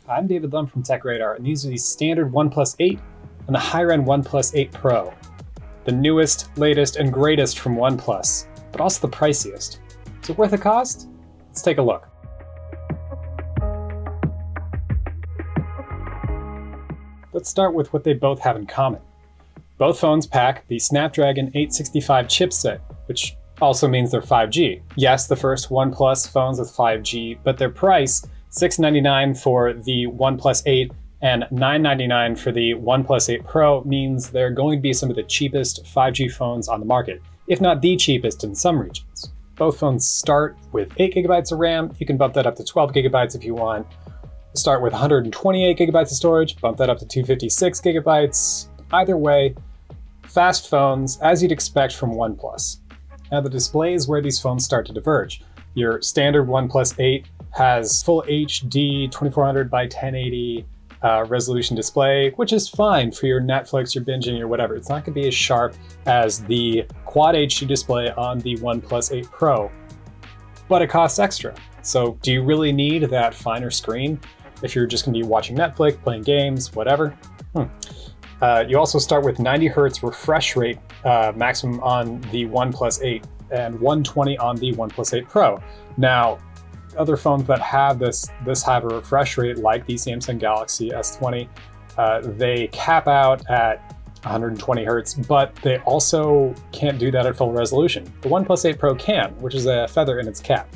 I'm David Lum from TechRadar, and these are the standard OnePlus 8 and the higher-end OnePlus 8 Pro. The newest, latest, and greatest from OnePlus, but also the priciest. Is it worth the cost? Let's take a look. Let's start with what they both have in common. Both phones pack the Snapdragon 865 chipset, which also means they're 5G. Yes, the first OnePlus phones with 5G, but their price, $699 for the OnePlus 8 and $999 for the OnePlus 8 Pro, means they're going to be some of the cheapest 5G phones on the market, if not the cheapest in some regions. Both phones start with 8 gigabytes of RAM. You can bump that up to 12 gigabytes if you want. Start with 128 gigabytes of storage, bump that up to 256 gigabytes. Either way, fast phones, as you'd expect from OnePlus. Now the display is where these phones start to diverge. Your standard OnePlus 8 has full HD 2400 by 1080 resolution display, which is fine for your Netflix, your binging, or whatever. It's not going to be as sharp as the Quad HD display on the OnePlus 8 Pro, but it costs extra. So do you really need that finer screen if you're just going to be watching Netflix, playing games, whatever? You also start with 90 Hertz refresh rate maximum on the OnePlus 8 and 120 on the OnePlus 8 Pro. Now, other phones that have this high of a refresh rate, like the Samsung Galaxy S20, they cap out at 120 Hertz, but they also can't do that at full resolution. The OnePlus 8 Pro can, which is a feather in its cap.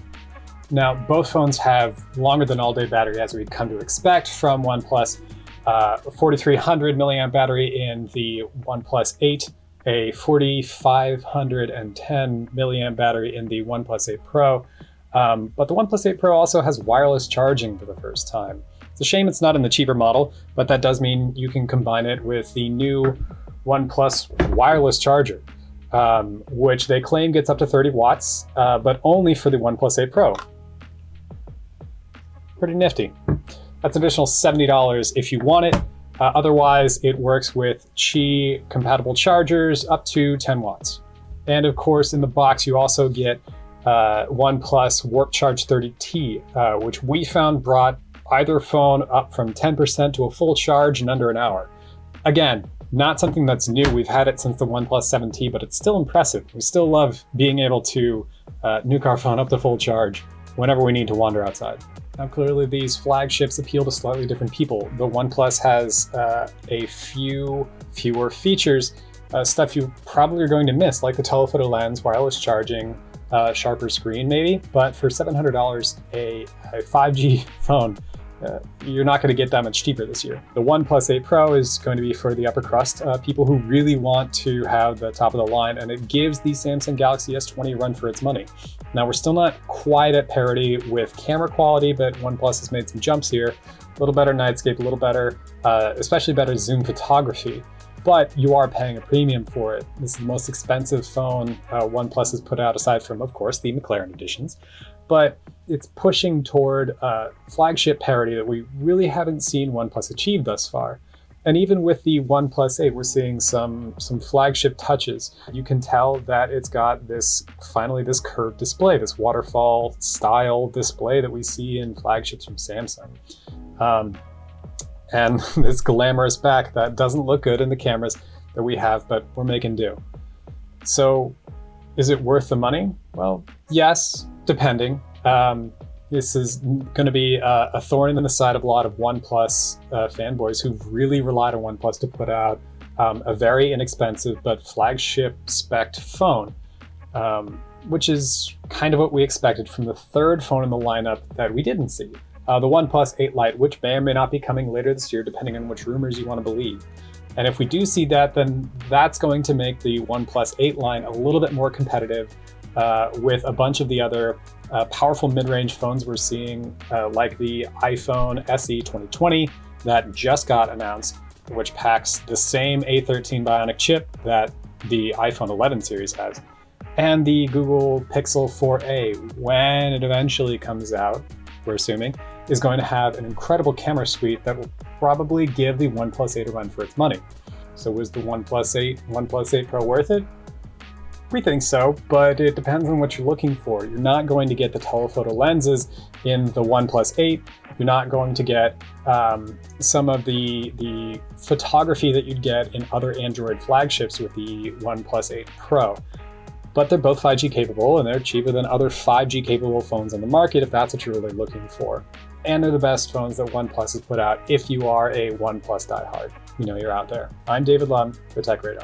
Now, both phones have longer than all-day battery, as we'd come to expect from OnePlus. 4300 milliamp battery in the OnePlus 8, a 4510 milliamp battery in the OnePlus 8 Pro. But the OnePlus 8 Pro also has wireless charging for the first time. It's a shame it's not in the cheaper model, but that does mean you can combine it with the new OnePlus wireless charger, which they claim gets up to 30 watts, but only for the OnePlus 8 Pro. Pretty nifty. That's an additional $70 if you want it. Otherwise, it works with Qi compatible chargers up to 10 watts. And of course, in the box, you also get OnePlus Warp Charge 30T, which we found brought either phone up from 10% to a full charge in under an hour. Again, not something that's new. We've had it since the OnePlus 7T, but it's still impressive. We still love being able to nuke our phone up to full charge whenever we need to wander outside. Now, clearly, these flagships appeal to slightly different people. The OnePlus has a few fewer features, stuff you probably are going to miss, like the telephoto lens, wireless charging, sharper screen maybe. But for $700, a 5G phone, you're not going to get that much cheaper this year. The OnePlus 8 Pro is going to be for the upper crust, people who really want to have the top of the line, and it gives the Samsung Galaxy S20 a run for its money. Now, we're still not quite at parity with camera quality, but OnePlus has made some jumps here. A little better nightscape, a little better, especially better zoom photography. But you are paying a premium for it. This is the most expensive phone OnePlus has put out, aside from, of course, the McLaren editions. But it's pushing toward flagship parity that we really haven't seen OnePlus achieve thus far. And even with the OnePlus 8, we're seeing some flagship touches. You can tell that it's got this curved display, this waterfall style display that we see in flagships from Samsung. And this glamorous back that doesn't look good in the cameras that we have, but we're making do. So is it worth the money? Well, yes, depending. This is going to be a thorn in the side of a lot of OnePlus fanboys who've really relied on OnePlus to put out a very inexpensive but flagship spec'd phone, which is kind of what we expected from the third phone in the lineup that we didn't see. The OnePlus 8 Lite, which may or may not be coming later this year, depending on which rumors you want to believe. And if we do see that, then that's going to make the OnePlus 8 line a little bit more competitive with a bunch of the other powerful mid-range phones we're seeing, like the iPhone SE 2020 that just got announced, which packs the same A13 Bionic chip that the iPhone 11 series has, and the Google Pixel 4a, when it eventually comes out, we're assuming, is going to have an incredible camera suite that will probably give the OnePlus 8 a run for its money. So was the OnePlus 8 Pro worth it? We think so, but it depends on what you're looking for. You're not going to get the telephoto lenses in the OnePlus 8. You're not going to get some of the photography that you'd get in other Android flagships with the OnePlus 8 Pro. But they're both 5G capable, and they're cheaper than other 5G capable phones on the market if that's what you're really looking for. And they're the best phones that OnePlus has put out if you are a OnePlus diehard. You know you're out there. I'm David Lum for TechRadar.